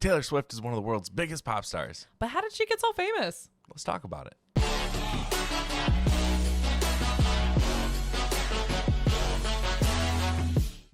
Taylor Swift is one of the world's biggest pop stars. But how did she get so famous? Let's talk about it.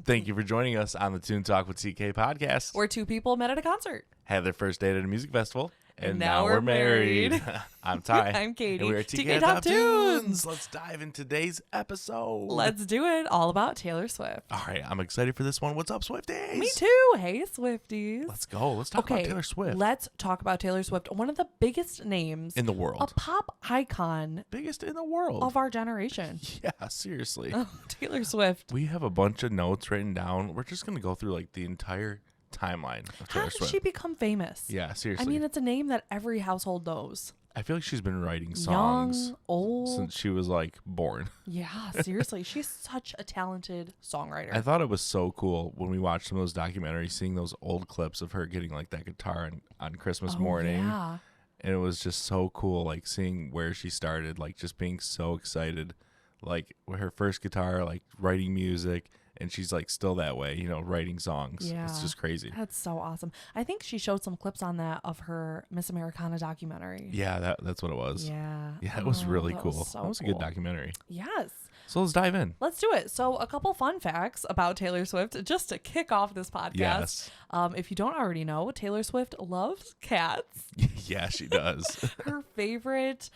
Thank you for joining us on the Tune Talk with TK podcast. Where two people met at a concert. Had their first date at a music festival. And now we're married. I'm Ty. I'm Katie. And we're at TK Top Top Tunes. Tunes. Let's dive into today's episode. Let's do it. All about Taylor Swift. All right. I'm excited for this one. What's up, Swifties? Me too. Hey, Swifties. Let's go. Let's talk about Taylor Swift. Let's talk about Taylor Swift. One of the biggest names In the world. A pop icon Biggest in the world. of our generation. Yeah, seriously. Oh, Taylor Swift. We have a bunch of notes written down. We're just going to go through like the entire timeline of How Taylor did Swift. she become famous? Yeah, seriously. I mean, it's a name that every household knows. I feel like she's been writing songs Young, old. since she was like born. Yeah, seriously. She's such a talented songwriter. I thought it was so cool when we watched some of those documentaries, seeing those old clips of her getting like that guitar on Christmas morning. Yeah. And it was just so cool, like seeing where she started, like just being so excited, like with her first guitar, like writing music. And she's like still that way, you know, writing songs. Yeah. It's just crazy. That's so awesome. I think she showed some clips on that of her Miss Americana documentary. Yeah, that's what it was. Yeah. Yeah, it was really that cool. was so That was a cool. good documentary. Yes. So let's dive in. Let's do it. So a couple fun facts about Taylor Swift just to kick off this podcast. Yes. If you don't already know, Taylor Swift loves cats. Yeah, she does. Her favorite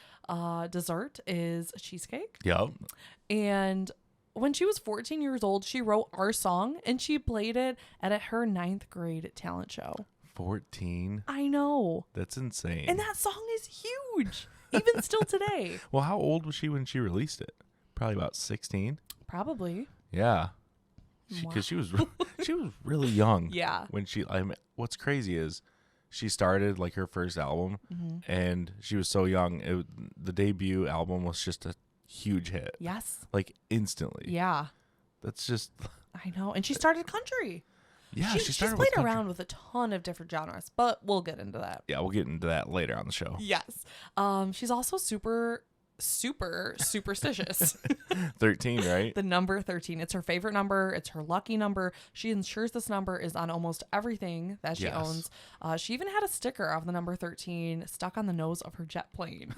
dessert is cheesecake. Yep. And when she was 14 years old, she wrote our song and she played it at her 9th grade talent show. 14. I know. That's insane. And that song is huge, even still today. Well, how old was she when she released it? Probably about 16. Probably. Yeah. Because she was really young. Yeah. When what's crazy is she started like her first album and she was so young. The debut album was just a huge hit. Yes. Like instantly. Yeah. That's just. I know. And she started country. Yeah, she's started played with country. around with a ton of different genres, but we'll get into that. Yeah, we'll get into that later on the show. Yes. She's also super superstitious. 13, right? The number 13. It's her favorite number. It's her lucky number. She ensures this number is on almost everything that she owns. She even had a sticker of the number 13 stuck on the nose of her jet plane.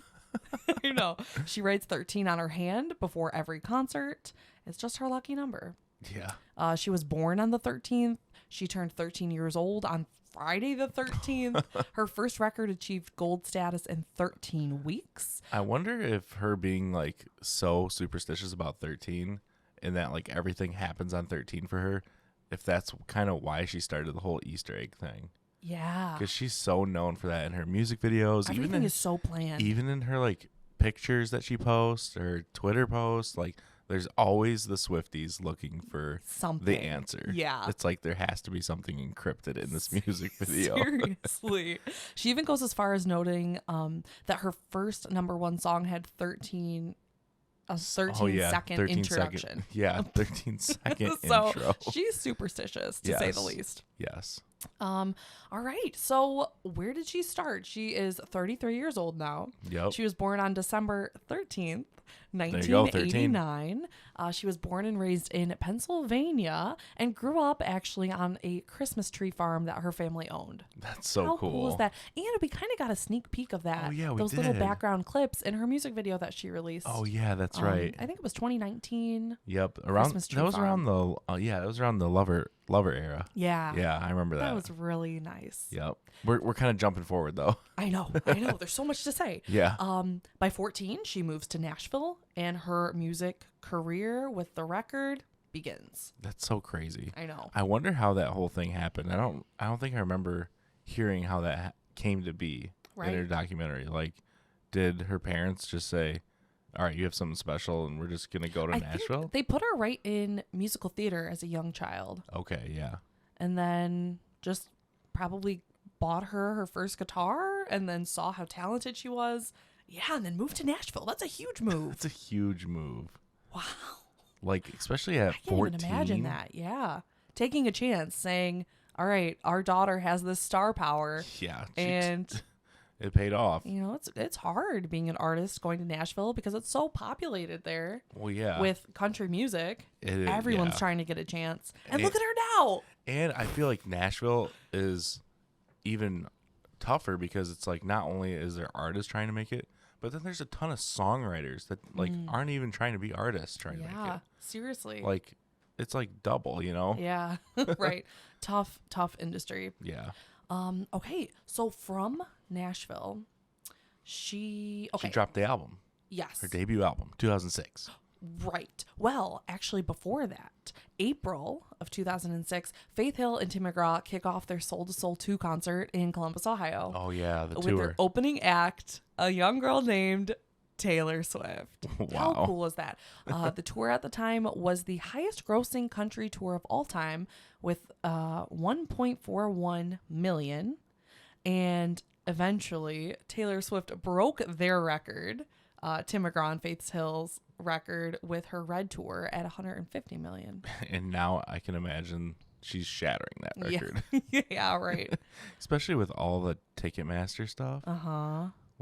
You know, she writes 13 on her hand before every concert. It's just her lucky number. Yeah. She was born on the 13th. She turned 13 years old on Friday the 13th. Her first record achieved gold status in 13 weeks. I wonder if her being like so superstitious about 13 and that like everything happens on 13 for her, if that's kind of why she started the whole Easter egg thing. Yeah. Because she's so known for that in her music videos. Everything is so planned. Even in her like pictures that she posts or Twitter posts, like there's always the Swifties looking for something. the answer. Yeah. It's like there has to be something encrypted in this music video. Seriously. She even goes as far as noting that her first number one song had 13 second 13 introduction. Second, yeah, 13 second So intro. she's superstitious, to say the least. Yes. All right. So where did she start? She is 33 years old now. Yep. She was born on December 13th, There you go, 1989. She was born and raised in Pennsylvania and grew up actually on a Christmas tree farm that her family owned. That's so How cool. cool is that? And we kind of got a sneak peek of that. Oh, yeah, we those little did. background clips in her music video that she released. Oh yeah, that's right. I think it was 2019. Yep. Around Christmas tree that was farm. around the that was around the lover era. Yeah. Yeah, I remember that. That was really nice. Yep. We're kind of jumping forward though. I know. There's so much to say. Yeah. By 14, she moves to Nashville and her music career with the record begins. That's so crazy. I know. I wonder how that whole thing happened. I don't think I remember hearing how that came to be in her documentary. Like, did her parents just say, "All right, you have something special, and we're just gonna go to Nashville"? Think they put her right in musical theater as a young child, Okay, yeah. and then just probably bought her first guitar, and then saw how talented she was. Yeah, and then moved to Nashville. That's a huge move. That's a huge move. Wow. Like, especially at I can't 14. even imagine that. Yeah. Taking a chance, saying, all right, our daughter has this star power. Yeah. And it paid off. you know, it's hard being an artist going to Nashville because it's so populated there. Well, yeah. With country music. It is, Everyone's yeah. trying to get a chance. And look at her now. And I feel like Nashville is even tougher because it's like not only is there artists trying to make it, but then there's a ton of songwriters that like aren't even trying to be artists trying to make it. Yeah, seriously. Like it's like double, you know? Yeah, right. Tough industry. Yeah. Okay, so from Nashville, she dropped the album. Yes. Her debut album, 2006. Right. Well, actually, before that, April of 2006, Faith Hill and Tim McGraw kick off their Soul to Soul 2 concert in Columbus, Ohio. Oh, yeah, the with tour. Their opening act, a young girl named Taylor Swift. Wow. How cool is that? The tour at the time was the highest grossing country tour of all time with 1.41 million. And eventually, Taylor Swift broke their record, Tim McGraw and Faith Hill's record, with her Red Tour at 150 million. And now I can imagine she's shattering that record. Yeah, yeah, right. Especially with all the Ticketmaster stuff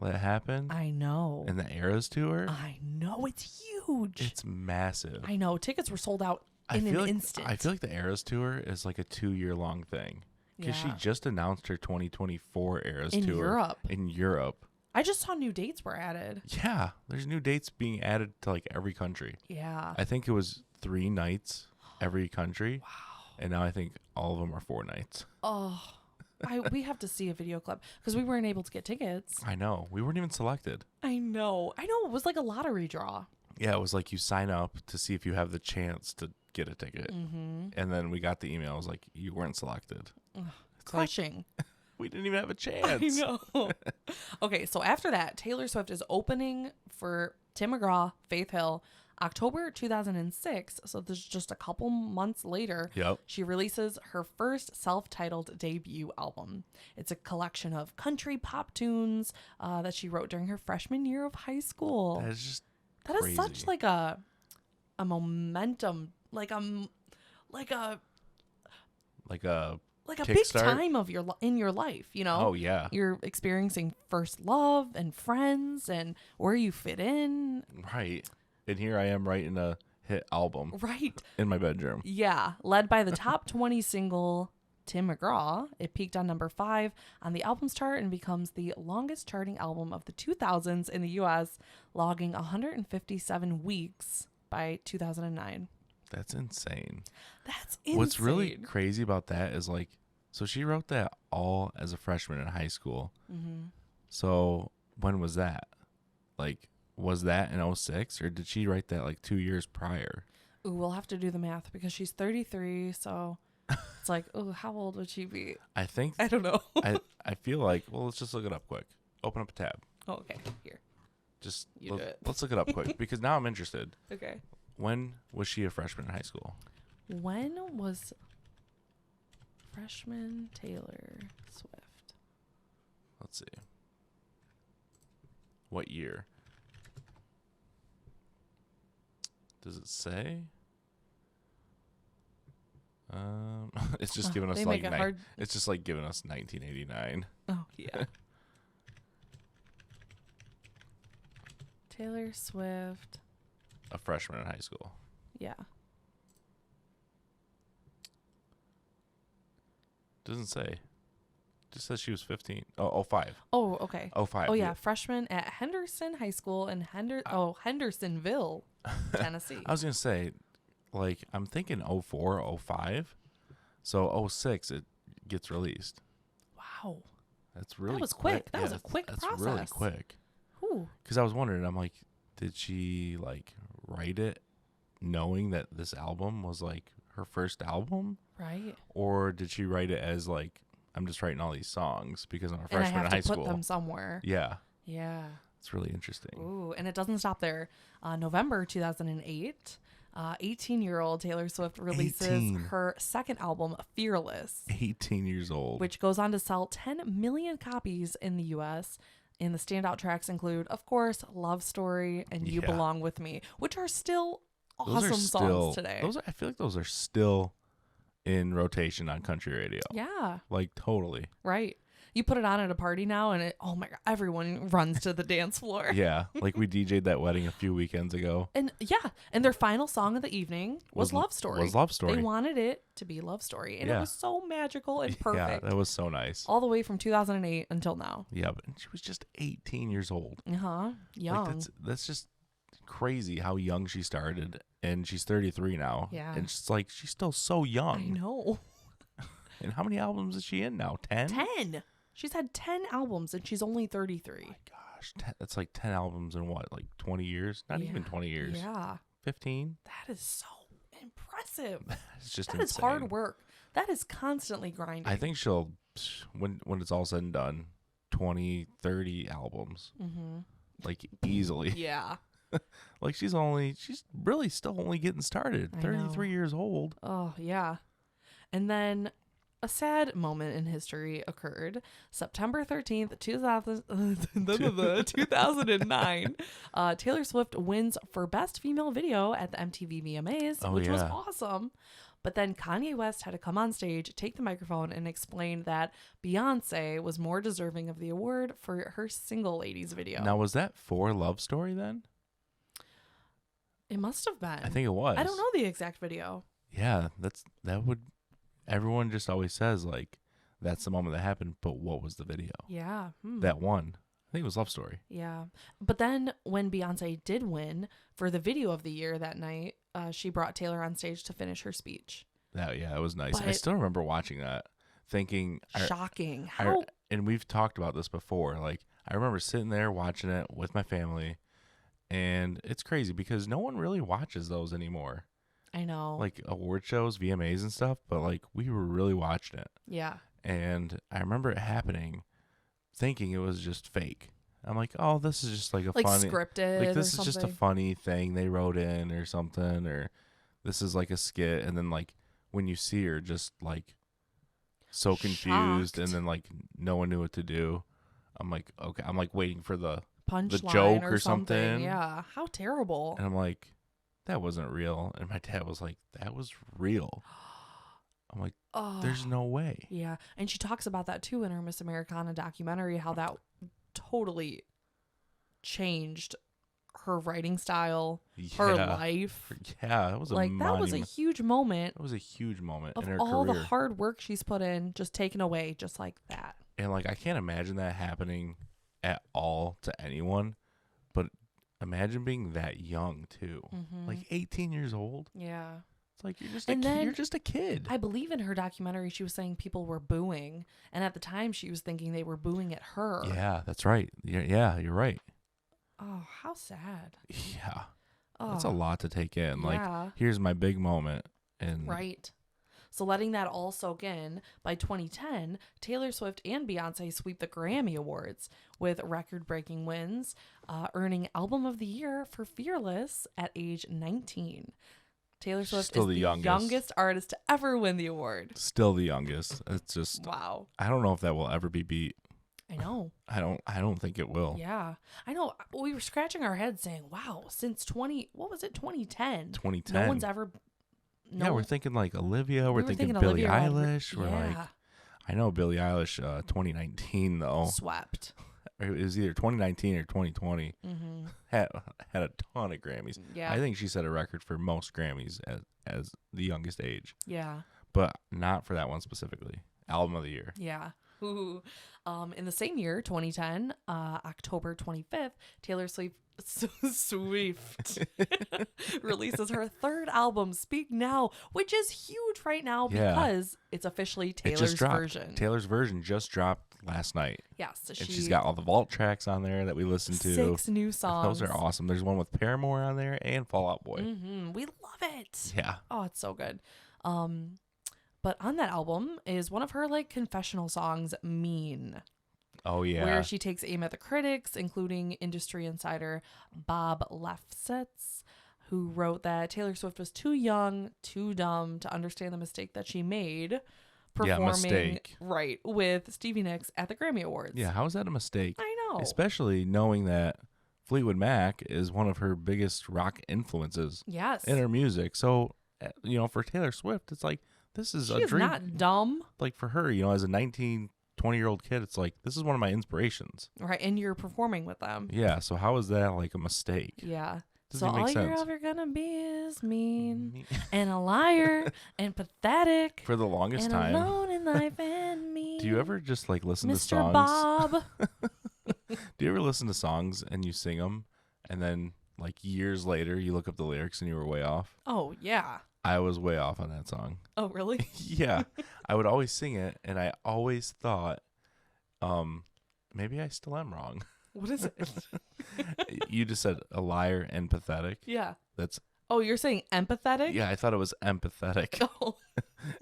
that happened. I know. And the Eras Tour. I know. It's huge. It's massive. I know. Tickets were sold out in an instant. I feel like the Eras Tour is like a 2-year-long thing. Because she just announced her 2024 Eras Tour. In Europe. I just saw new dates were added. Yeah. There's new dates being added to like every country. Yeah. I think it was 3 nights every country. Wow. And now I think all of them are 4 nights. Oh, we have to see a video clip because we weren't able to get tickets. I know. We weren't even selected. I know. It was like a lottery draw. Yeah, it was like you sign up to see if you have the chance to get a ticket. Mm-hmm. And then we got the email. It was like, you weren't selected. It's crushing. Like, we didn't even have a chance. I know. Okay, so after that, Taylor Swift is opening for Tim McGraw, Faith Hill, October 2006. So this is just a couple months later. Yep. She releases her first self-titled debut album. It's a collection of country pop tunes that she wrote during her freshman year of high school. That is just That crazy. is such like a momentum, like a big time of in your life, you know? Oh, yeah. You're experiencing first love and friends and where you fit in. Right. And here I am writing a hit album. Right. In my bedroom. Yeah. Led by the top 20 single Tim McGraw, it peaked on number 5 on the albums chart and becomes the longest charting album of the 2000s in the U.S., logging 157 weeks by 2009. That's insane. That's insane. What's really crazy about that is like, so she wrote that all as a freshman in high school. Mm-hmm. So when was that? Like, was that in 06 or did she write that like 2 years prior? Ooh, we'll have to do the math because she's 33. So it's like, oh, how old would she be? I don't know. I feel like, well, let's just look it up quick. Open up a tab. Oh, okay. Here. Just do it. Let's look it up quick because now I'm interested. Okay. When was she a freshman in high school? When was freshman Taylor Swift? Let's see. What year? Does it say? It's just giving us like it's just like giving us 1989. Oh yeah. Taylor Swift. A freshman in high school. Yeah. Doesn't say. Just says she was 15. Oh, 05. Oh, okay. 05. Oh, yeah. Freshman at Henderson High School in Hendersonville, Tennessee. I was going to say, like, I'm thinking 04, 05. So 06, it gets released. Wow. That's really That was quick. That was a quick process. That's really quick. Because I was wondering, I'm like, did she, like, write it knowing that this album was, like, her first album? Right. Or did she write it as, like, I'm just writing all these songs because I'm a freshman in high school. And I have to put them somewhere. Yeah. Yeah. It's really interesting. Ooh, and it doesn't stop there. November 2008, 18-year-old Taylor Swift releases her second album, Fearless. 18 years old. Which goes on to sell 10 million copies in the U.S., and the standout tracks include, of course, Love Story and You Belong With Me, which are still awesome songs today. I feel like those are still in rotation on country radio. Yeah. Like, totally. Right. You put it on at a party now, and oh my God, everyone runs to the dance floor. Yeah, like we DJ'd that wedding a few weekends ago. And and their final song of the evening was Love Story. Was Love Story. They wanted it to be Love Story, and it was so magical and perfect. Yeah, that was so nice. All the way from 2008 until now. Yeah, but she was just 18 years old. Young. Like that's just crazy how young she started, and she's 33 now. Yeah. And it's like she's still so young. I know. And how many albums is she in now? 10? 10. She's had 10 albums, and she's only 33. Oh my gosh, that's like 10 albums in what, like 20 years? Not even 20 years. Yeah. 15? That is so impressive. It's just That insane. is hard work. That is constantly grinding. I think she'll, when it's all said and done, 20, 30 albums. Mm-hmm. Like easily. Yeah. Like she's really still only getting started. 33 years old. Oh, yeah. And then a sad moment in history occurred. September 13th, 2009. Taylor Swift wins for Best Female Video at the MTV VMAs, which was awesome. But then Kanye West had to come on stage, take the microphone, and explain that Beyonce was more deserving of the award for her Single Ladies video. Now, was that for Love Story then? It must have been. I think it was. I don't know the exact video. Yeah, that would. Everyone just always says like that's the moment that happened, but what was the video? Yeah. That one. I think it was Love Story. Yeah. But then when Beyonce did win for the video of the year that night, she brought Taylor on stage to finish her speech. It was nice. But I still remember watching that, thinking shocking. And we've talked about this before. Like I remember sitting there watching it with my family, and it's crazy because no one really watches those anymore. I know. Like award shows, VMAs and stuff, but like we were really watching it. Yeah. And I remember it happening, thinking it was just fake. I'm like, oh, this is just like a funny, scripted, like this is just a funny thing they wrote in or something, or this is like a skit. And then like when you see her just like so confused, shocked. and then like no one knew what to do. I'm like, okay, I'm like waiting for the punchline joke or something. Yeah, how terrible. And I'm like, that wasn't real. And my dad was like, that was real. I'm like, there's no way. Yeah. And she talks about that too in her Miss Americana documentary, how that totally changed her writing style, her life. Yeah, that was that was a huge moment. It was a huge moment of in her all career. The hard work she's put in, just taken away just like that. And like I can't imagine that happening at all to anyone, but imagine being that young too. Like 18 years old. Yeah. It's like you're just a kid. I believe in her documentary she was saying people were booing, and at the time she was thinking they were booing at her. Yeah, that's right. Yeah, you're right. Oh, how sad. Yeah. That's a lot to take in. Yeah. Like here's my big moment, and right. So letting that all soak in, by 2010, Taylor Swift and Beyonce sweep the Grammy Awards with record-breaking wins, earning Album of the Year for Fearless at age 19. Taylor Swift is the youngest artist to ever win the award. Still the youngest. It's just wow. I don't know if that will ever be beat. I know. I don't think it will. Yeah. I know. We were scratching our heads saying, wow, since 2010. 2010. No one's ever we're thinking like Olivia. We're thinking Billie Eilish. We're like, I know Billie Eilish 2019 though. Swept. It was either 2019 or 2020. Had a ton of Grammys. Yeah. I think she set a record for most Grammys as the youngest age. Yeah. But not for that one specifically. Album of the Year. Yeah. Ooh. In the same year, 2010, October 25th, Taylor Swift releases her third album, Speak Now, which is huge right now because it's officially Taylor's version. Taylor's version just dropped last night. Yes. And she's got all the vault tracks on there that we listened to. 6 new songs. Those are awesome. There's one with Paramore on there and Fall Out Boy. We love it. Yeah. Oh, it's so good. But on that album is one of her like confessional songs, Mean. Oh, yeah. Where she takes aim at the critics, including industry insider Bob Lefsetz, who wrote that Taylor Swift was too young, too dumb to understand the mistake that she made performing with Stevie Nicks at the Grammy Awards. Yeah, how is that a mistake? I know. Especially knowing that Fleetwood Mac is one of her biggest rock influences in her music. So, for Taylor Swift, it's like, this is a dream. She is not dumb. Like for her, as a 19 20-year-old kid, it's like, this is one of my inspirations. Right. And you're performing with them. Yeah. So how is that like a mistake? Yeah. Doesn't So make all sense. you're ever gonna be is mean and a liar and pathetic For the longest and time. alone in life and me. Do you ever just like listen to Mr. songs? Bob. Do you ever listen to songs and you sing them, and then like years later you look up the lyrics and you were way off? Oh yeah. I was way off on that song. Oh really? Yeah. I would always sing it, and I always thought, maybe I still am wrong. What is it? You just said a liar and pathetic. Yeah. That's Oh, you're saying empathetic? Yeah, I thought it was empathetic. Oh.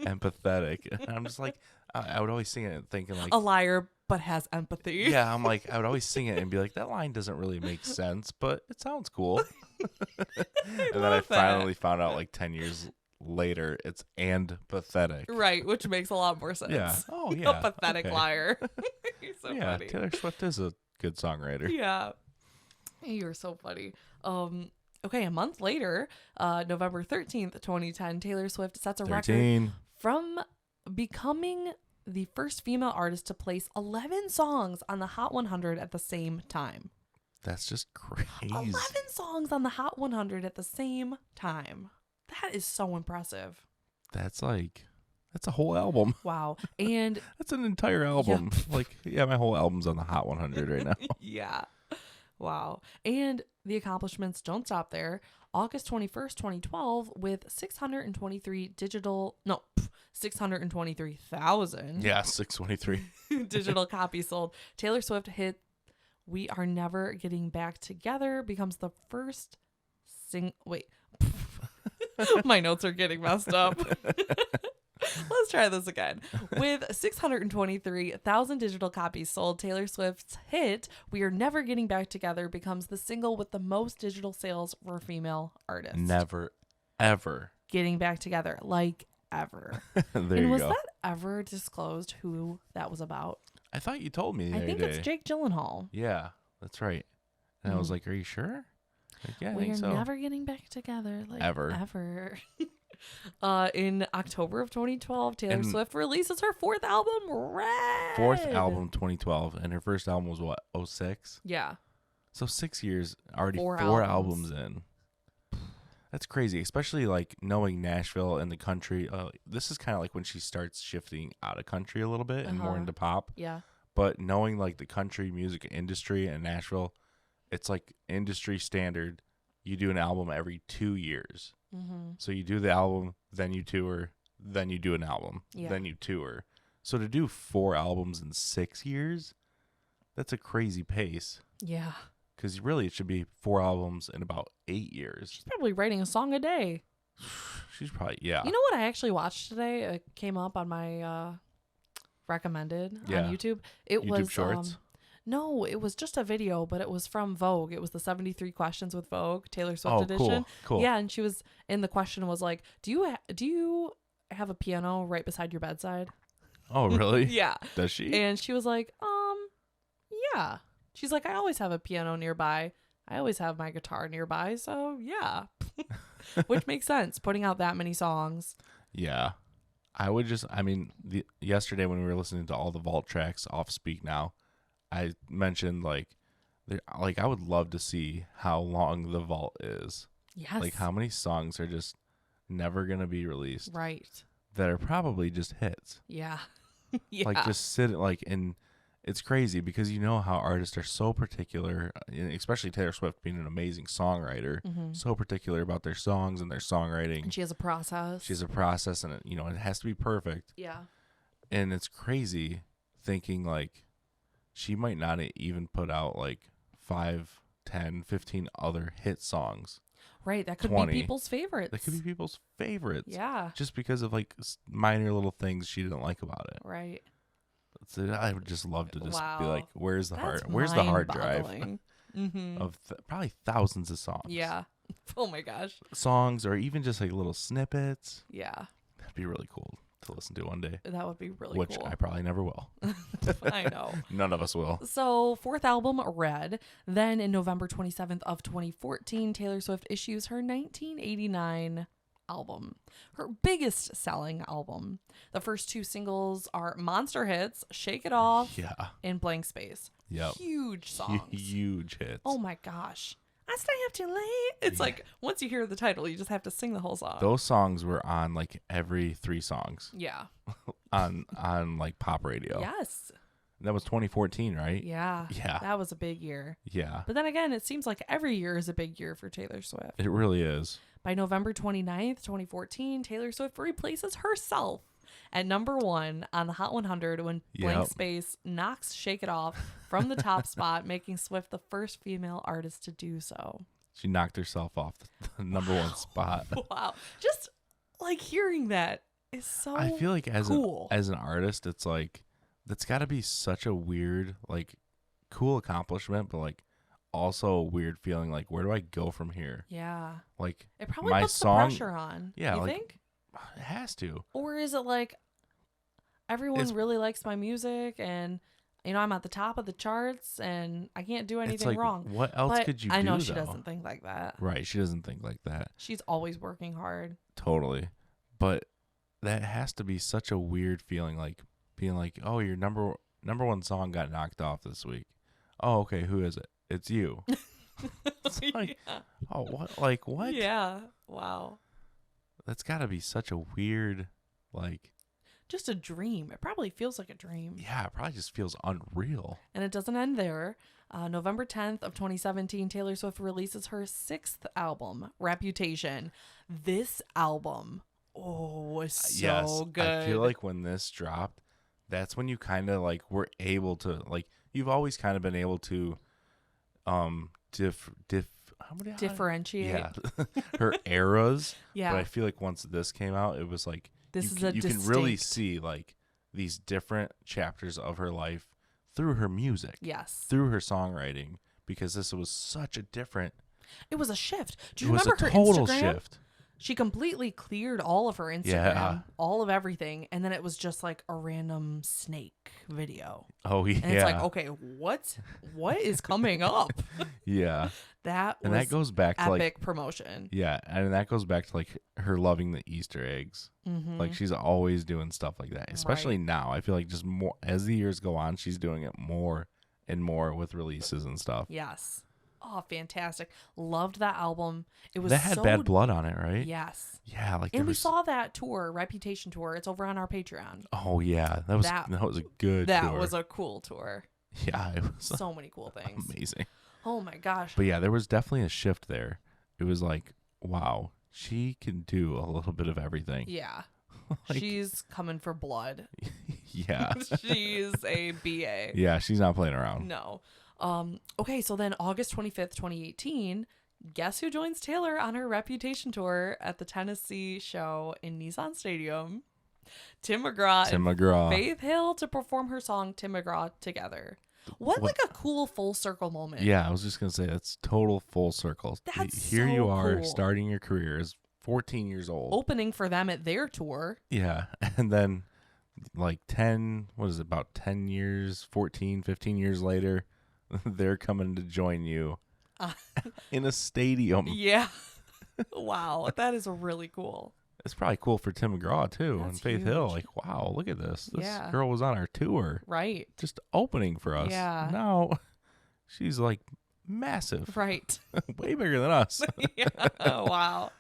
Empathetic. And I'm just like, I would always sing it thinking like A liar but has empathy. Yeah, I'm like, I would always sing it and be like, that line doesn't really make sense, but it sounds cool. And then I finally found out like 10 years later, it's and pathetic. Right, which makes a lot more sense. Yeah. Oh, yeah. A pathetic Okay. liar. You're so Yeah, funny. Taylor Swift is a good songwriter. Yeah. You're so funny. Okay, a month later, November 13th, 2010, Taylor Swift sets a record 13. from becoming the first female artist to place 11 songs on the Hot 100 at the same time. That's just crazy. 11 songs on the Hot 100 at the same time. That is so impressive. That's a whole album. Wow. And That's an entire album. Like, yeah, my whole album's on the Hot 100 right now. yeah. Wow. And the accomplishments don't stop there. August 21st, 2012, with 623,000 Yeah, 623. digital copies sold. Taylor Swift hit We Are Never Getting Back Together becomes the first wait. My notes are getting messed up. Let's try this again. With 623,000 digital copies sold, Taylor Swift's hit We Are Never Getting Back Together becomes the single with the most digital sales for a female artist. Never, ever. Getting back together, like ever. There And you was go. that ever disclosed who that was about? I thought you told me the I other think day. it's Jake Gyllenhaal. Yeah, that's right. And I was like, are you sure? Like, yeah, I We think are so. never getting back together, like Ever. In October of 2012, Taylor And Swift releases her fourth album, Red. Fourth album, 2012. And her first album was what, 06? Yeah. So 6 years, already Four four albums. albums in. That's crazy, especially like knowing Nashville and the country. This is kind of like when she starts shifting out of country a little bit and more into pop. Yeah. But knowing like the country music industry in Nashville, it's like industry standard. You do an album every 2 years. Mm-hmm. So you do the album, then you tour, then you do an album, Yeah. then you tour. So to do 4 albums in 6 years, that's a crazy pace. Yeah. Because really, it should be 4 albums in about 8 years. She's probably writing a song a day. She's probably, yeah. You know what I actually watched today? It came up on my recommended on YouTube. It YouTube was Shorts? no, it was just a video, but it was from Vogue. It was the 73 questions with Vogue Taylor Swift edition. Cool. Yeah, and she was, and the question was like, do you have a piano right beside your bedside? Oh, really? Yeah. Does she? And she was like, yeah. She's like, I always have a piano nearby. I always have my guitar nearby. So yeah. Which makes sense. Putting out that many songs. Yeah. Yesterday when we were listening to all the vault tracks off Speak Now, I mentioned like I would love to see how long the vault is. Yes. Like how many songs are just never going to be released. Right. That are probably just hits. Yeah. Yeah. Like just sit like in. It's crazy because you know how artists are so particular, and especially Taylor Swift being an amazing songwriter, so particular about their songs and their songwriting. And she has a process. She has a process, and it has to be perfect. Yeah. And it's crazy thinking like she might not even put out like 5, 10, 15 other hit songs. Right. That could 20. be people's favorites. That could be people's favorites. Yeah. Just because of like minor little things she didn't like about it. Right. So I would just love to just be Wow. like, where's the That's hard drive mind-boggling. Mm-hmm. of probably thousands of songs. Yeah. Oh my gosh. Songs or even just like little snippets. Yeah. That'd be really cool to listen to one day. That would be really Which cool. I probably never will. I know. None of us will. So, fourth album, Red. Then in November 27th of 2014, Taylor Swift issues her 1989 album, her biggest selling album. The first 2 singles are monster hits, Shake It Off and Blank Space. Yep. Huge songs. Huge hits. Oh my gosh. I stay up too late. It's like once you hear the title, you just have to sing the whole song. Those songs were on like every 3 songs. Yeah. on like pop radio. Yes. That was 2014, right? Yeah. Yeah. That was a big year. Yeah. But then again, it seems like every year is a big year for Taylor Swift. It really is. By November 29th, 2014, Taylor Swift replaces herself at number 1 on the Hot 100 when Blank Space knocks Shake It Off from the top spot, making Swift the first female artist to do so. She knocked herself off the number 1 spot. Wow. Just like hearing that is so I feel like cool. as an artist, it's like, that's got to be such a weird, like, cool accomplishment, but like also a weird feeling like, where do I go from here? Yeah. Like, it probably my puts song, the pressure on. Yeah. You like, think? It has to. Or is it like everyone really likes my music and, you know, I'm at the top of the charts and I can't do anything like, wrong? What else could you do? I know she though? doesn't think like that. Right. She doesn't think like that. She's always working hard. Totally. But that has to be such a weird feeling, like being like, oh, your number 1 song got knocked off this week. Oh, okay. Who is it? It's you. It's like, oh, what? Like, what? Yeah. Wow. That's got to be such a weird, like. Just a dream. It probably feels like a dream. Yeah, it probably just feels unreal. And it doesn't end there. November 10th of 2017, Taylor Swift releases her 6th album, Reputation. This album, was so good. I feel like when this dropped, that's when you kind of like were able to, like, you've always kind of been able to differentiate. Yeah. Her eras. Yeah. But I feel like once this came out, it was like, you can distinct. really see like these different chapters of her life through her music. Yes. Through her songwriting, because this was such a different. It was a shift. Do it you was remember a her total Instagram? Shift. She completely cleared all of her Instagram, all of everything, and then it was just like a random snake video. Oh yeah. And it's like, okay, what is coming up? Yeah. That goes back to epic promotion. Yeah, and that goes back to like her loving the Easter eggs. Mm-hmm. Like she's always doing stuff like that, especially now. I feel like just more as the years go on, she's doing it more and more with releases and stuff. Yes. Oh, fantastic. Loved that album. It was that had Bad Blood on it, right? Yes. Yeah, like and we saw that tour, Reputation tour. It's over on our Patreon. Oh yeah, that was a good tour. That was a cool tour. Yeah, it was so many cool things. Amazing. Oh my gosh. But yeah, there was definitely a shift there. It was like, wow, she can do a little bit of everything. Yeah. Like, she's coming for blood. Yeah. She's a BA. Yeah, she's not playing around. No. Okay, so then August 25th, 2018, guess who joins Taylor on her Reputation tour at the Tennessee show in Nissan Stadium? Tim McGraw and Faith Hill to perform her song Tim McGraw together. What like a cool full circle moment. Yeah, I was just going to say that's total full circle. Here you are starting your career as 14 years old. Opening for them at their tour. Yeah, and then like 10, what is it, about 10 years, 14, 15 years later, they're coming to join you in a stadium. Yeah. Wow, that is really cool. It's probably cool for Tim McGraw too. That's and Faith huge. Hill. Like, wow, look at this. This girl was on our tour. Right. Just opening for us. Yeah. Now she's like massive. Right. Way bigger than us. Yeah. Wow.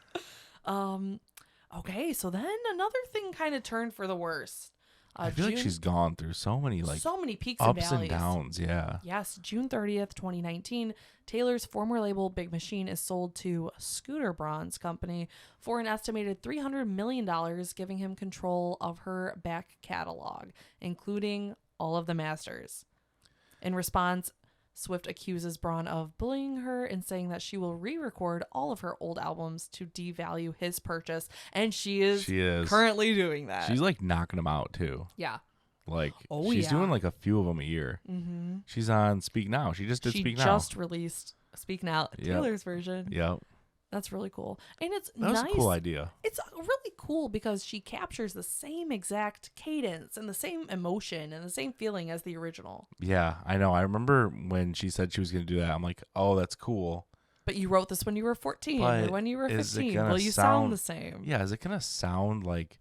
Okay, so then another thing kind of turned for the worse. I feel like she's gone through so many peaks and valleys. Ups and downs, yeah. Yes, June 30th, 2019, Taylor's former label Big Machine is sold to Scooter Braun's company for an estimated $300 million, giving him control of her back catalog, including all of the masters. In response, Swift accuses Braun of bullying her and saying that she will re-record all of her old albums to devalue his purchase, and she is currently doing that. She's like knocking them out too. Yeah. Like she's doing like a few of them a year. Mm-hmm. She's on Speak Now. She just did Speak Now. She just released Speak Now, Taylor's version. Yep. That's really cool. And it's that was nice. A cool idea. It's really cool because she captures the same exact cadence and the same emotion and the same feeling as the original. Yeah, I know. I remember when she said she was going to do that. I'm like, oh, that's cool. But you wrote this when you were 14 But or when you were is it 15. gonna Well, you sound the same. Yeah, is it gonna sound like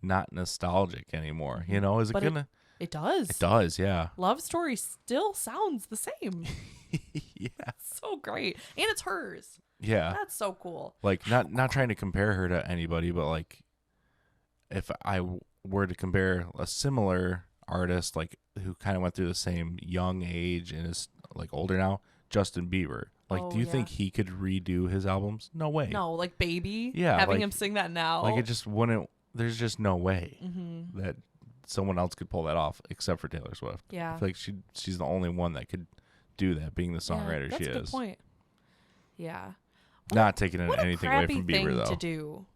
not nostalgic anymore? You know, is it But gonna? It does. It does, yeah. Love Story still sounds the same. Yeah. So great. And it's hers. Yeah. That's so cool. Like not trying to compare her to anybody, but like if I were to compare a similar artist like who kind of went through the same young age and is like older now, Justin Bieber. Like, do you think he could redo his albums? No way. No, like Baby. Yeah, having like, him sing that now. Like it just wouldn't. There's just no way Mm-hmm. that someone else could pull that off except for Taylor Swift. Yeah. I feel like she's the only one that could do that, being the songwriter she is. That's a good point. Yeah. Not taking anything away crappy from Bieber thing though. to do.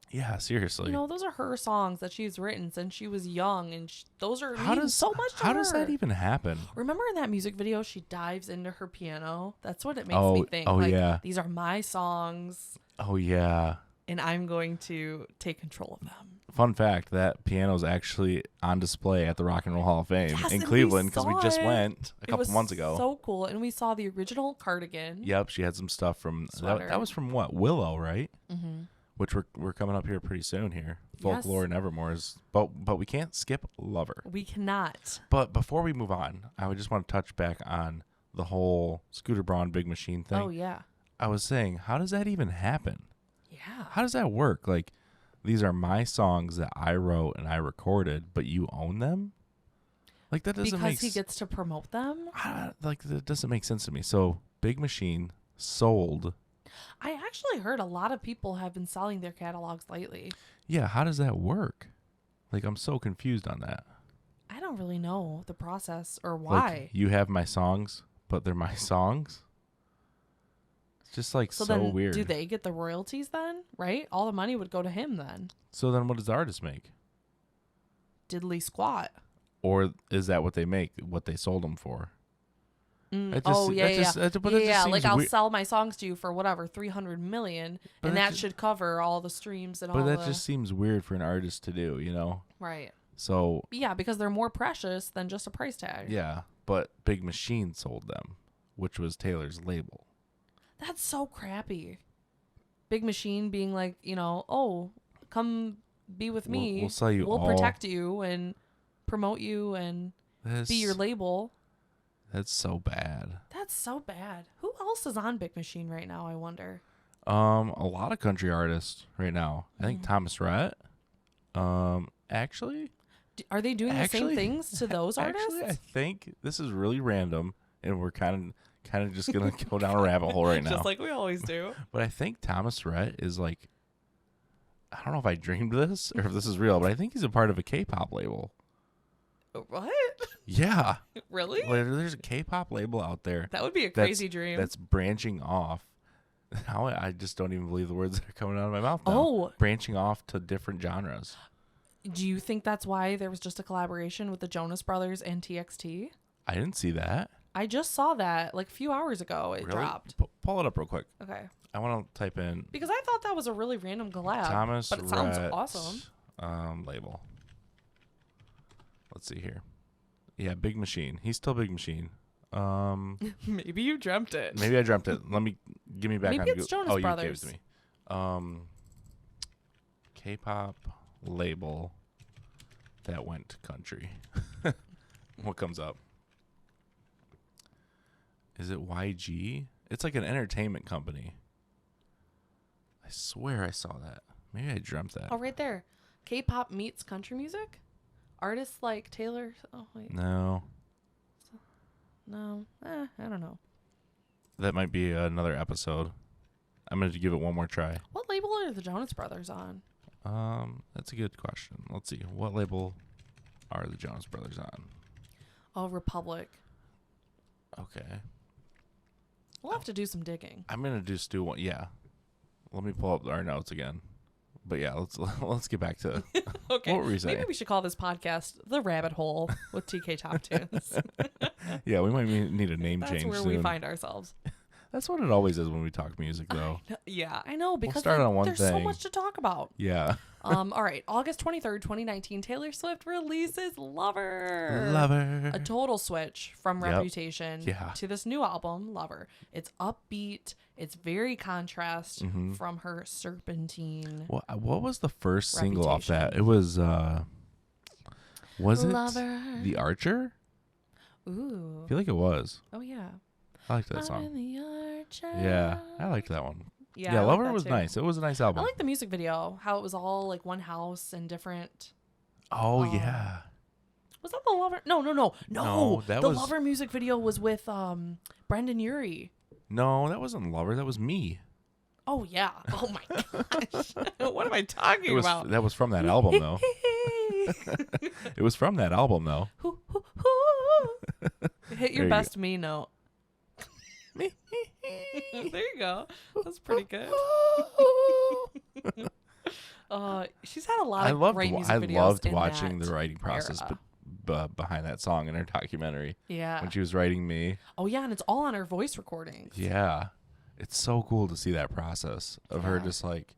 Yeah, seriously. You know, those are her songs that she's written since she was young, and those are so much to How her. does that even happen? Remember in that music video, she dives into her piano? That's what it makes me think. Oh, like, yeah. These are my songs, Oh, yeah. and I'm going to take control of them. Fun fact, that piano's actually on display at the Rock and Roll Hall of Fame Yes, in and Cleveland because we we just saw it. went a couple months ago. So cool. And we saw the original cardigan. Yep, she had some stuff from Sweater. that was from what? Willow, right? Mm-hmm. Which we're coming up here pretty soon here. Folklore and Evermore is, but we can't skip Lover. We cannot. But before we move on, I would just want to touch back on the whole Scooter Braun Big Machine thing. Oh, yeah. I was saying, how does that even happen? Yeah. How does that work? Like, these are my songs that I wrote and I recorded, but you own them? Like, that doesn't make sense. Because he gets to promote them? Like, that doesn't make sense to me. So, Big Machine sold. I actually heard a lot of people have been selling their catalogs lately. Yeah, how does that work? Like, I'm so confused on that. I don't really know the process or why. Like, you have my songs, but they're my songs? It's just, like, so then weird. Do they get the royalties then? Right? All the money would go to him then. So then what does the artist make? Diddly squat. Or is that what they make, what they sold them for? Yeah. Like I'll sell my songs to you for whatever, 300 million, but and that should cover all the streams and all. But that just seems weird for an artist to do, you know? Right. So yeah, because they're more precious than just a price tag. Yeah, but Big Machine sold them, which was Taylor's label. That's so crappy. Big Machine being like, oh, come be with me. We'll sell you. We'll protect you and promote you and be your label. That's so bad. That's so bad. Who else is on Big Machine right now, I wonder? A lot of country artists right now. I think Thomas Rhett. Actually, are they doing the same things to those artists? Actually, I think this is really random, and we're kind of just gonna go down a rabbit hole right now, just like we always do. But I think Thomas Rhett is like, I don't know if I dreamed this or if this is real, but I think he's a part of a K-pop label. What? Yeah. Really? Well, there's a K-pop label out there. That would be a crazy dream. That's branching off. Now I just don't even believe the words that are coming out of my mouth now. Oh. Branching off to different genres. Do you think that's why there was just a collaboration with the Jonas Brothers and TXT? I didn't see that. I just saw that like a few hours ago. It dropped. Pull it up real quick. Okay. I want to type in. Because I thought that was a really random collab. Thomas but it sounds Rhett, awesome. Label. Let's see here. Yeah, Big Machine. He's still Big Machine. Maybe you dreamt it. Maybe I dreamt it. Give me back. Maybe it's Jonas Brothers. You gave it to me. K-pop label that went country. What comes up? Is it YG? It's like an entertainment company. I swear I saw that. Maybe I dreamt that. Oh, right there. K-pop meets country music? Artists like Taylor. Oh, wait. No. I don't know. That might be another episode. I'm going to give it one more try. What label are the Jonas Brothers on? That's a good question. Let's see. What label are the Jonas Brothers on? Oh, Republic. Okay. We'll have to do some digging. I'm going to just do one. Yeah. Let me pull up our notes again. But yeah, let's get back to okay. What were we saying? Maybe we should call this podcast The Rabbit Hole with TK Top Tunes. Yeah, we might need a name change soon. That's where we find ourselves. That's what it always is when we talk music, though. Yeah, I know, because start on one there's so thing. much to talk about. Yeah. All right. August 23rd, 2019, Taylor Swift releases Lover. Lover. A total switch from Yep. Reputation Yeah. to this new album, Lover. It's upbeat. It's very contrast from her Serpentine. What was the first single off that? Reputation. It was Lover. it The Archer? Ooh. I feel like it was. Oh, yeah. I like that I'm song. the Archer. Yeah, I liked that one. Yeah, I like Lover that was too. nice. It was a nice album. I like the music video, how it was all like one house and different. Oh yeah. Was that the Lover? No. No, that the was- Lover music video was with Brendan Urie. No, that wasn't Lover. That was Me. Oh yeah. Oh my gosh. What am I talking about? That was from that album though. It was from that album though. Hit your you best me note. There you go. That's pretty good. She's had a lot of great music videos. I loved in watching that the writing process behind that song in her documentary. Yeah. When she was writing Me. Oh yeah, and it's all on her voice recordings. Yeah. It's so cool to see that process of her just like,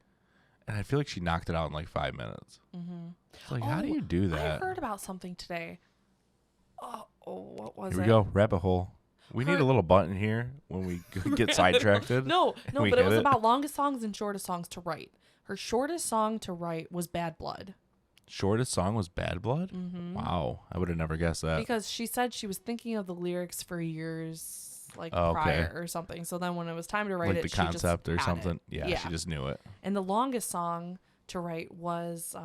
and I feel like she knocked it out in like 5 minutes. It's like, how do you do that? I heard about something today. Oh, what was it? Here we go, rabbit hole. We need a little button here when we get sidetracked. No, but we it was hit about longest songs and shortest songs to write. Her shortest song to write was Bad Blood. Shortest song was Bad Blood? Wow. I would have never guessed that. Because she said she was thinking of the lyrics for years okay. prior or something. So then when it was time to write like the she concept just or had something. it. Yeah, she just knew it. And the longest song to write was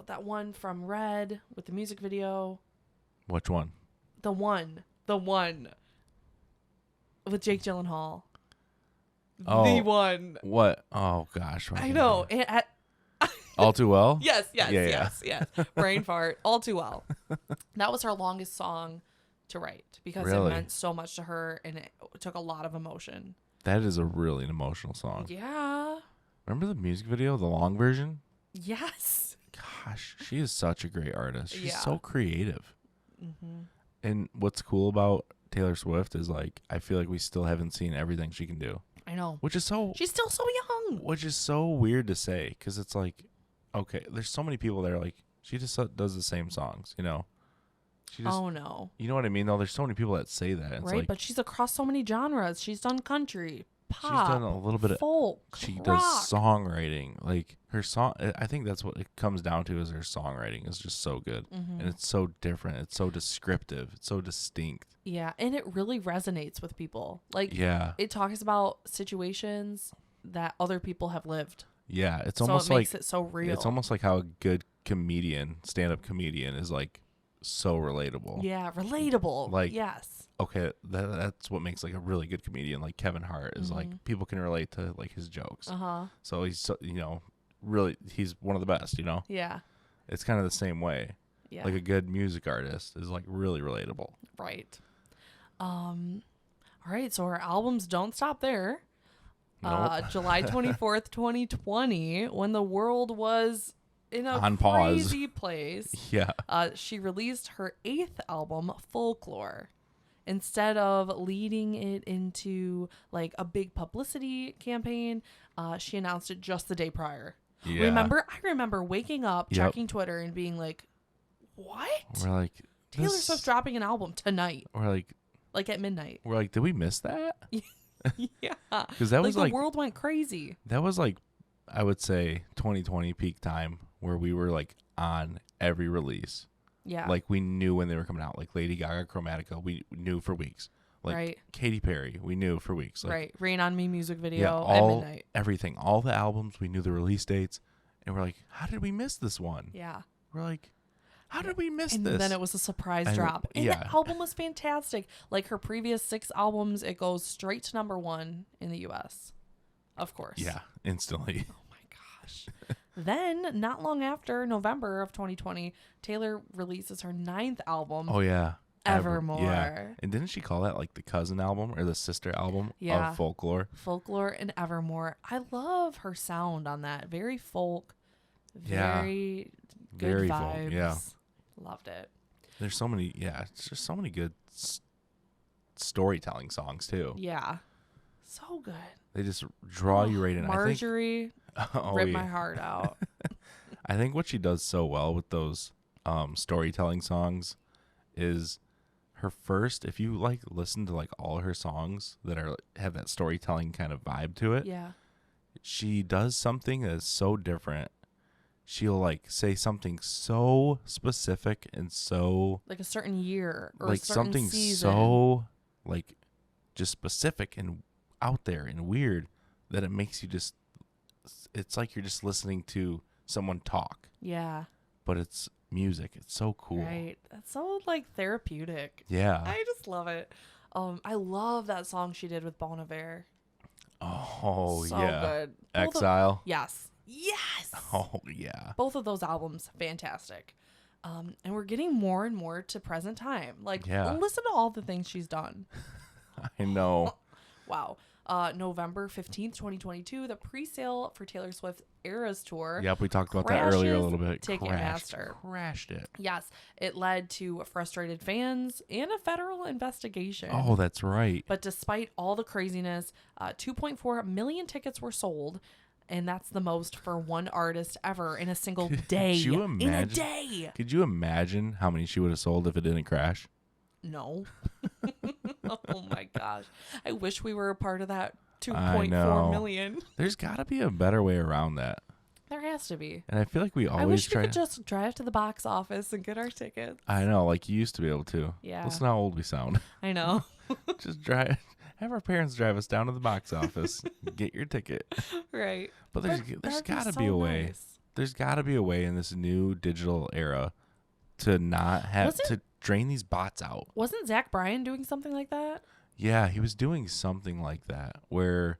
that one from Red with the music video. Which one? The one with Jake Gyllenhaal. Oh, the one. What? Oh gosh. I know. All Too Well? Yes. Yeah. Brain fart. All Too Well. That was her longest song to write because it meant so much to her and it took a lot of emotion. That is a really emotional song. Yeah. Remember the music video, the long version? Yes. Gosh, she is such a great artist. She's Yeah. so creative. And what's cool about Taylor Swift is like, I feel like we still haven't seen everything she can do. I know. Which is She's still so young. Which is so weird to say because it's like, okay, there's so many people that are like, she just does the same songs, you know? She just, Oh no. You know what I mean? Though there's so many people that say that. It's Right, like, but she's across so many genres. She's done country, pop, she's done a little bit of folk, she rock. does songwriting. Like her song, I think that's what it comes down to is her songwriting is just so good. And it's so different. It's so descriptive. It's so distinct. Yeah, and it really resonates with people. Like, Yeah. it talks about situations that other people have lived. Yeah. It's So almost it makes like it so real. It's almost like how a good stand-up comedian is like so relatable. Yeah, relatable. Like, yes. Okay, that's what makes like a really good comedian. Like Kevin Hart is like people can relate to like his jokes. So he's so, really he's one of the best. Yeah. It's kind of the same way. Yeah. Like a good music artist is like really relatable. Right. All right, so our albums don't stop there. Nope. July 24th, 2020, when the world was in a On pause. crazy place. Yeah. She released her 8th album, Folklore. Instead of leading it into like a big publicity campaign, she announced it just the day prior. Yeah. I remember waking up, checking Twitter, and being like, "What? We're like Taylor Swift dropping an album tonight, We're like at midnight." did we miss that? Yeah, Because that was the world went crazy. That was like, I would say 2020 peak time where we were like on every release. Yeah, Like we knew when they were coming out. Like Lady Gaga, Chromatica, we knew for weeks. Like right. Katy Perry, we knew for weeks. Like, Right, Rain on Me music video yeah, at midnight. Everything, all the albums, we knew the release dates, and we're like, how did we miss this one? Yeah. We're like, how did we miss And this? then it was a surprise And- drop. And yeah. the album was fantastic. Like her previous 6 albums, it goes straight to #1 in the US. Of course. Yeah, instantly. Oh my gosh. Then, not long after, November of 2020, Taylor releases her 9th album. Oh yeah. Evermore. Yeah. And didn't she call that like the cousin album or the sister album Yeah. of Folklore? Folklore and Evermore. I love her sound on that. Very folk. Yeah. Very good Very folk, vibes. yeah. Loved it. There's so many, it's just so many good storytelling songs too. Yeah. So good. They just draw you right in. Marjorie ripped my heart out. I think what she does so well with those storytelling songs is her first, if you like listen to like all her songs that are have that storytelling kind of vibe to it. Yeah. She does something that is so different. She'll like say something so specific and so like a certain year or like a certain something season. so like just specific and out there and weird that it makes you just, it's like you're just listening to someone talk. Yeah. But it's music. It's so cool. Right. That's so like therapeutic. Yeah. I just love it. I love that song she did with Bon Iver. Oh, so yeah. Good. Exile. Yes. Yes. Oh, yeah. Both of those albums, fantastic. And we're getting more and more to present time. Like, listen to all the things she's done. I know. Wow. November 15th, 2022, the pre-sale for Taylor Swift Eras Tour. Yep, we talked about that earlier a little bit. Ticketmaster Crashed it. Yes, it led to frustrated fans and a federal investigation. Oh, that's right. But despite all the craziness, 2.4 million tickets were sold, and that's the most for one artist ever in a single day. Could you imagine, in a day. Could you imagine how many she would have sold if it didn't crash? No. Oh my gosh. I wish we were a part of that 2.4 million. There's got to be a better way around that. There has to be. And I feel like we always I wish try we could just drive to the box office and get our tickets. I know, like you used to be able to. Yeah. Listen how old we sound. I know. Just drive. Have our parents drive us down to the box office, get your ticket. Right. But there's got to be a way. Nice. There's got to be a way in this new digital era to not have to drain these bots out. Wasn't Zach Bryan doing something like that? Yeah, he was doing something like that where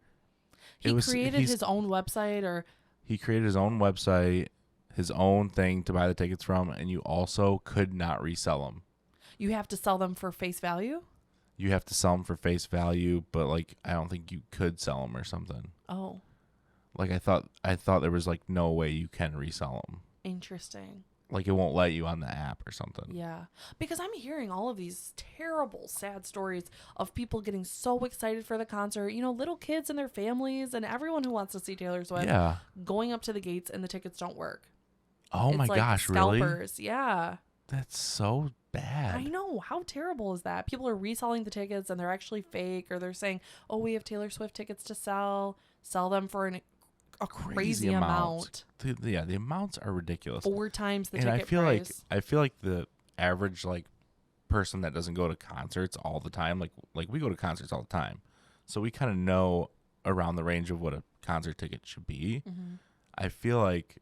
he created his own website, or he created his own website, his own thing to buy the tickets from, and you also could not resell them. You have to sell them for face value? You have to sell them for face value, but like I don't think you could sell them or something. Oh. Like I thought there was like no way you can resell them. Interesting. Like it won't let you on the app or something. Yeah. Because I'm hearing all of these terrible, sad stories of people getting so excited for the concert. You know, little kids and their families and everyone who wants to see Taylor Swift going up to the gates and the tickets don't work. Oh my gosh, scalpers. really? Yeah. That's so bad. I know. How terrible is that? People are reselling the tickets and they're actually fake, or they're saying, oh, we have Taylor Swift tickets to sell them for a crazy amount. The amounts are ridiculous. 4 times the and ticket price. I feel like the average like person that doesn't go to concerts all the time, like we go to concerts all the time, so we kind of know around the range of what a concert ticket should be. Mm-hmm. I feel like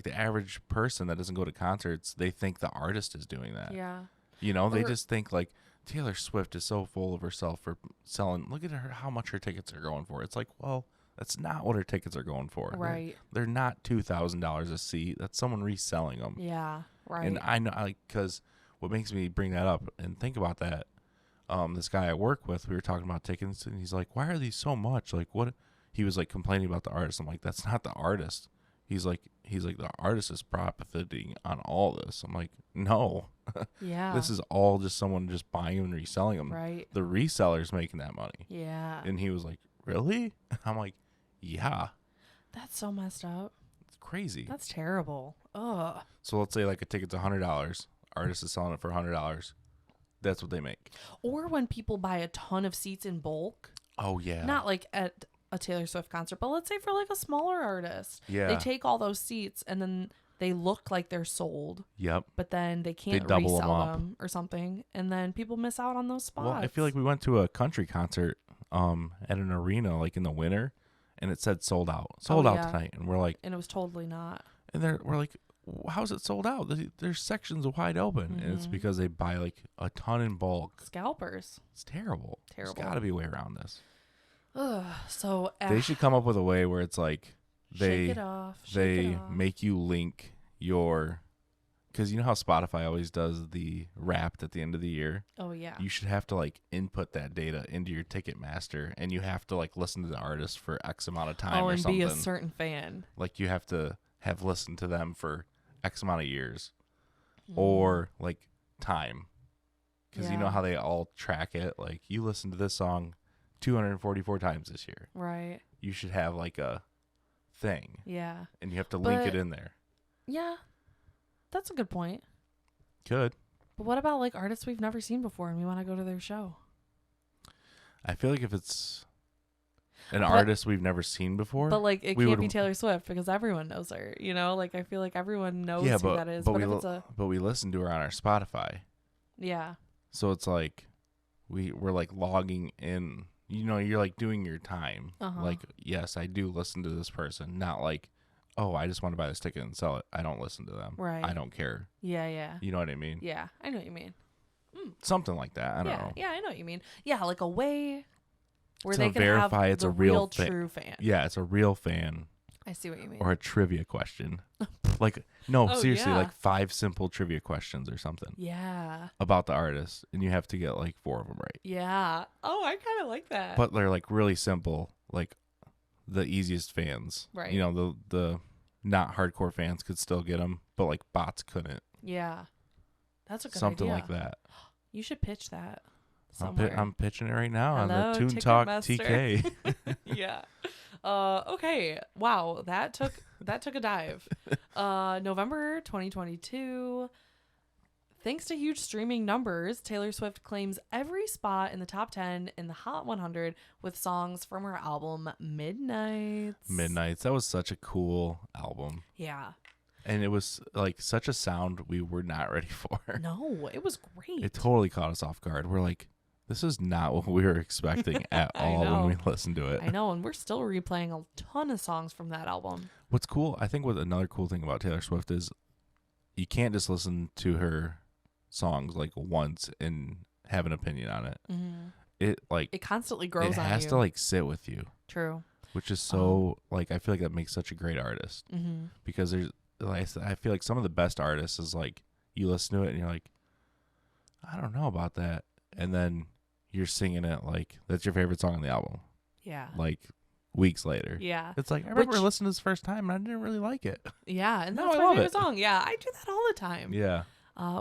the average person that doesn't go to concerts, they think the artist is doing that. Yeah. You know, they just think like Taylor Swift is so full of herself for selling. Look at her, how much her tickets are going for. It's like, well, that's not what her tickets are going for. Right. They're not $2,000 a seat. That's someone reselling them. Yeah. Right. And I know, because what makes me bring that up and think about that, this guy I work with, we were talking about tickets, and he's like, why are these so much? Like, what? He was like complaining about the artist. I'm like, that's not the artist. He's like, the artist is profiting on all this. I'm like, no. Yeah. This is all just someone just buying them and reselling them. Right. The reseller's making that money. Yeah. And he was like, really? I'm like, yeah. That's so messed up. It's crazy. That's terrible. Ugh. So let's say like a ticket's $100. Artist is selling it for $100. That's what they make. Or when people buy a ton of seats in bulk. Oh, yeah. Not like at a Taylor Swift concert, but let's say for like a smaller artist. Yeah. They take all those seats and then they look like they're sold. Yep. But then they can't resell them or something. And then people miss out on those spots. Well, I feel like we went to a country concert at an arena like in the winter, and it said sold out tonight. And we're like, and it was totally not. And we're like, how's it sold out? There's sections wide open. Mm-hmm. And it's because they buy like a ton in bulk. Scalpers. It's terrible. Terrible. There's got to be a way around this. Ugh. So they should come up with a way where it's like they make you link your, because you know how Spotify always does the Wrapped at the end of the year. Oh yeah. You should have to like input that data into your Ticketmaster, and you have to like listen to the artist for X amount of time or something. Be a certain fan. Like you have to have listened to them for X amount of years, or like time, because you know how they all track it. Like you listen to this song 244 times this year. Right. You should have like a thing. Yeah. And you have to link it in there. Yeah. That's a good point. Could. But what about like artists we've never seen before and we want to go to their show? I feel like if it's an artist we've never seen before. But like it can't be Taylor Swift because everyone knows her. You know, like I feel like everyone knows who that is. But we listen to her on our Spotify. Yeah. So it's like we're like logging in. You know, you're like doing your time. Like, yes, I do listen to this person. Not like, oh, I just want to buy this ticket and sell it. I don't listen to them. Right. I don't care. Yeah, yeah. You know what I mean? Yeah, I know what you mean. Something like that. I don't know. Yeah, I know what you mean. Yeah, like a way where to they can verify have it's the a real true fan. Yeah, it's a real fan. I see what you mean. Or a trivia question. Like, no, seriously, yeah. like 5 simple trivia questions or something. Yeah. About the artist. And you have to get like 4 of them right. Yeah. Oh, I kind of like that. But they're like really simple. Like the easiest fans. Right. You know, the not hardcore fans could still get them. But like bots couldn't. Yeah. That's a good Something idea. like that. You should pitch that somewhere. I'm pitching it right now. Hello, on the Toon Talk Ticketmaster. TK. Yeah. Okay. Wow. That took a dive. November 2022. Thanks to huge streaming numbers, Taylor Swift claims every spot in the top 10 in the Hot 100 with songs from her album Midnights. Midnights. That was such a cool album. Yeah. And it was like such a sound we were not ready for. No, it was great. It totally caught us off guard. We're like, this is not what we were expecting at all when we listened to it. I know, and we're still replaying a ton of songs from that album. What's cool, I think what another cool thing about Taylor Swift is you can't just listen to her songs like once and have an opinion on it. Mm-hmm. It constantly grows on you. It has to like sit with you. True. Which is so like I feel like that makes such a great artist. Mm-hmm. Because there's like I feel like some of the best artists is like you listen to it and you're like, I don't know about that, and then you're singing it like that's your favorite song on the album. Yeah. Like weeks later. Yeah. It's like I remember listening to this first time and I didn't really like it. Yeah, and now that's I my love favorite it. song. Yeah, I do that all the time. Yeah.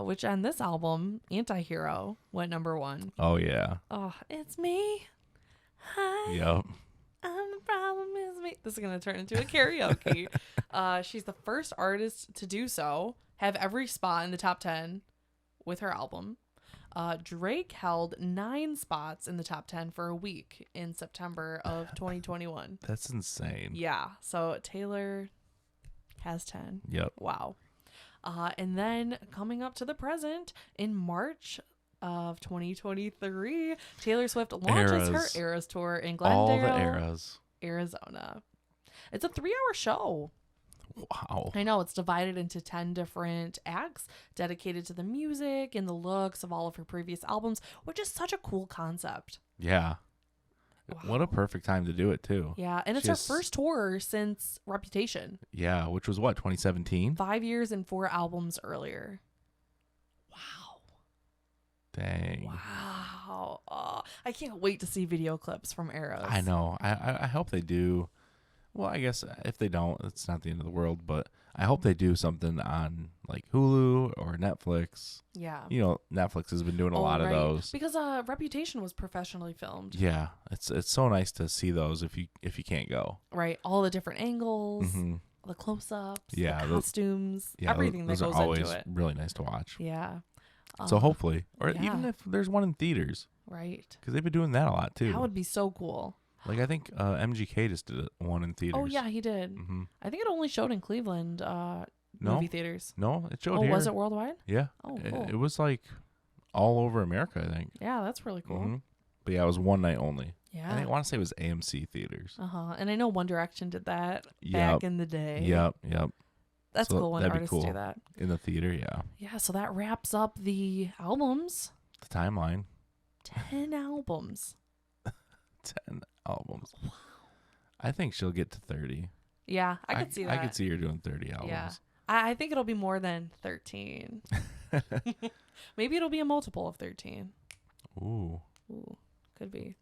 Which on this album, Anti-Hero went number 1. Oh yeah. Oh, it's me. Hi. Yep. I'm the problem is me. This is gonna turn into a karaoke. She's the first artist to do so. Have every spot in the top 10 with her album. Drake held 9 spots in the top 10 for a week in September of 2021. That's insane. Yeah. So Taylor has 10. Yep. Wow. And then coming up to the present in March of 2023, Taylor Swift launches her Eras tour in Glendale, all the eras, Arizona. It's a 3-hour show. Wow. I know, it's divided into 10 different acts dedicated to the music and the looks of all of her previous albums, which is such a cool concept. Yeah. Wow. What a perfect time to do it too. Yeah, and it's her first tour since Reputation. Yeah, which was what, 2017? 5 years and 4 albums earlier. Wow. Dang. Wow. I can't wait to see video clips from Eras. I know. I hope they do. Well, I guess if they don't, it's not the end of the world, but I hope they do something on like Hulu or Netflix. Yeah. You know, Netflix has been doing a lot of those. Because Reputation was professionally filmed. Yeah. It's so nice to see those if you can't go. Right. All the different angles, Mm-hmm. the close-ups, yeah, the costumes, yeah, everything those that goes are always into it. really nice to watch. Yeah. So hopefully, or yeah. even if there's one in theaters. Right. Because they've been doing that a lot too. That would be so cool. Like I think MGK just did one in theaters. Oh yeah, he did. Mm-hmm. I think it only showed in Cleveland movie theaters. No, it showed here. here. Was it worldwide? Yeah. Oh, cool. It was like all over America, I think. Yeah, that's really cool. Mm-hmm. But yeah, it was one night only. Yeah. I want to say it was AMC theaters. And I know One Direction did that back in the day. Yep. That's so cool when artists do that. In the theater, yeah. Yeah, so that wraps up the albums. The timeline. 10 albums. 10 albums. Wow. I think she'll get to 30. Yeah, I could see that. I could see her doing 30 albums. Yeah. I think it'll be more than 13. Maybe it'll be a multiple of 13. Ooh, could be.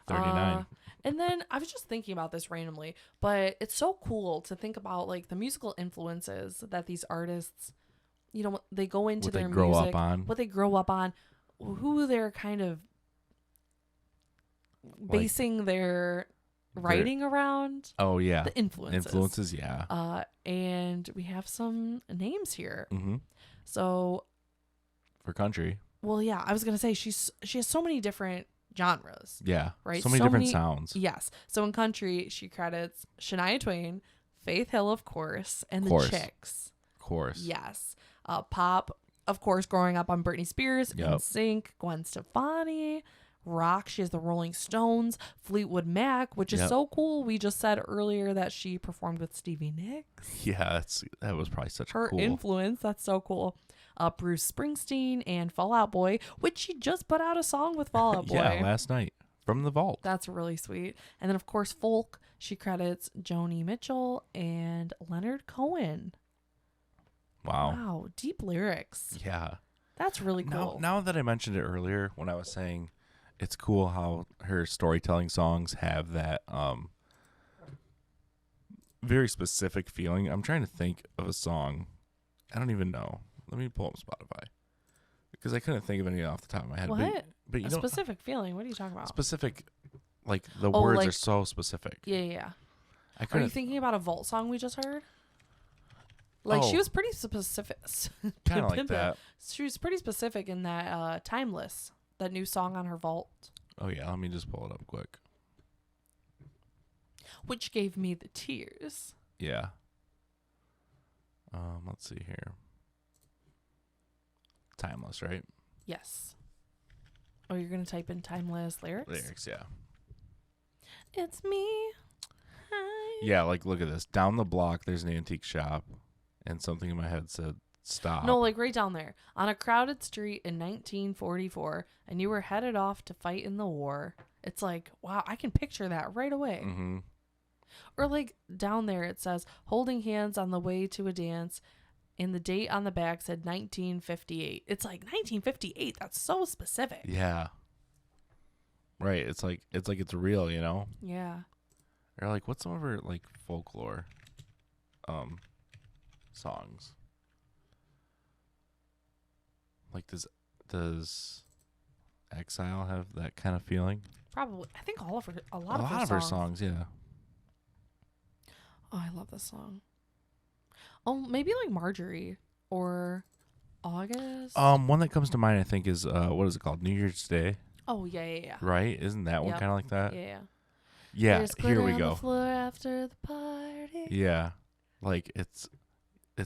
39. And then I was just thinking about this randomly, but it's so cool to think about like the musical influences that these artists, you know, they go into their music, what they grow up on, who they're kind of basing their writing around. Oh yeah, the influences. Yeah. And we have some names here. Mm-hmm. So for country. Well, yeah, I was gonna say she has so many different genres. Yeah, right. So many different sounds. Yes. So in country, she credits Shania Twain, Faith Hill, of course, and the Chicks. Of course. Yes. Pop, of course, growing up on Britney Spears, NSYNC, Gwen Stefani. Rock, she has the Rolling Stones, Fleetwood Mac, which is so cool. We just said earlier that she performed with Stevie Nicks. Yeah, that was probably such her cool influence. That's so cool. Bruce Springsteen and Fall Out Boy, which she just put out a song with Fall Out Boy. Yeah, last night from the vault. That's really sweet. And then, of course, folk, she credits Joni Mitchell and Leonard Cohen. Wow, deep lyrics. Yeah. That's really cool. Now that I mentioned it earlier when I was saying it's cool how her storytelling songs have that very specific feeling. I'm trying to think of a song. I don't even know. Let me pull up Spotify because I couldn't think of any off the top of my head. What? But you a specific feeling? What are you talking about? Specific, like the words are so specific. Yeah. Are you thinking about a Vault song we just heard? Like she was pretty specific. Kind of like that. She was pretty specific in that Timeless. That new song on her Vault. Oh, yeah. Let me just pull it up quick. Which gave me the tears. Yeah. Let's see here. Timeless, right? Yes. Oh, you're going to type in Timeless lyrics? Lyrics, yeah. It's me. Hi. Yeah, like, look at this. Down the block, there's an antique shop. And something in my head said, stop. No, like right down there. On a crowded street in 1944, and you were headed off to fight in the war. It's like, wow, I can picture that right away. Mm-hmm. Or like down there, it says, holding hands on the way to a dance, and the date on the back said 1958. It's like 1958. That's so specific. Yeah. Right. It's like it's real, you know? Yeah. Or like, what's some of her like folklore songs? Like, does Exile have that kind of feeling? Probably. I think a lot of her songs, yeah. Oh, I love this song. Oh, maybe like Marjorie or August. One that comes to mind, I think, is what is it called? New Year's Day. Oh yeah. Right? Isn't that one kind of like that? Yeah. Yeah. Here we go. The floor after the party. Yeah, like it's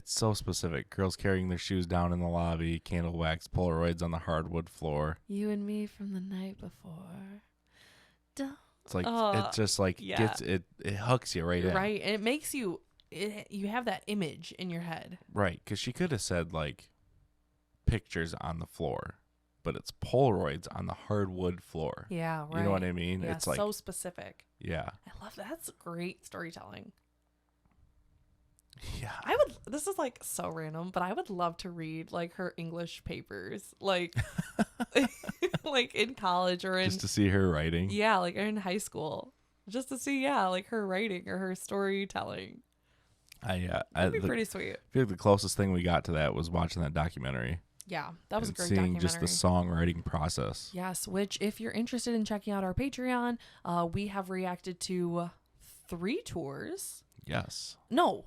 so specific. Girls carrying their shoes down in the lobby, candle wax, Polaroids on the hardwood floor. You and me from the night before. It's like it just like gets it hooks you right in. Right, and it makes you you have that image in your head. Right, because she could have said like pictures on the floor, but it's Polaroids on the hardwood floor. Yeah, right. You know what I mean? Yeah, it's like so specific. Yeah. I love that. That's great storytelling. Yeah. This is like so random, but I would love to read like her English papers, like like in college or just to see her writing. Yeah, like in high school. Just to see like her writing or her storytelling. That'd be pretty sweet. I feel like the closest thing we got to that was watching that documentary. Yeah, that was a great seeing documentary. Just the songwriting process. Yes, which if you're interested in checking out our Patreon, we have reacted to 3 tours. Yes. No.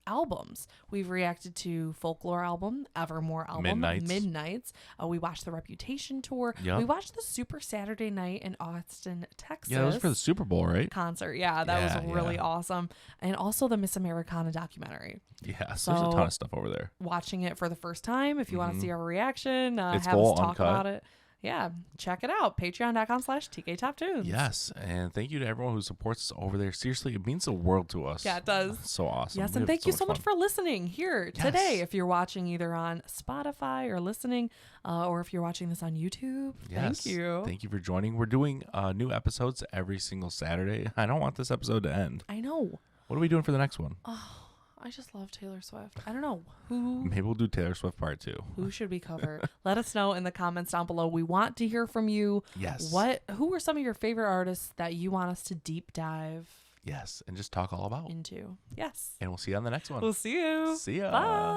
Albums. We've reacted to Folklore album, Evermore album, Midnights. We watched the Reputation tour. Yep. We watched the Super Saturday Night in Austin, Texas. Yeah, that was for the Super Bowl, right? Concert. Yeah, that was really awesome. And also the Miss Americana documentary. Yeah, so there's a ton of stuff over there. Watching it for the first time. If you want to see our reaction, it's have full, us talk uncut. about it. Yeah, check it out. Patreon.com/tktoptunes. Yes, and thank you to everyone who supports us over there. Seriously, it means the world to us. Yeah, it does. It's so awesome. Yes, and thank you so much for listening here today. If you're watching either on Spotify or listening, or if you're watching this on YouTube, thank you. Thank you for joining. We're doing new episodes every single Saturday. I don't want this episode to end. I know. What are we doing for the next one? Oh, I just love Taylor Swift. I don't know who. Maybe we'll do Taylor Swift part 2. Who should we cover? Let us know in the comments down below. We want to hear from you. Yes. Who are some of your favorite artists that you want us to deep dive? Yes, and just talk all about into. Yes. And we'll see you on the next one. We'll see you. See ya. Bye.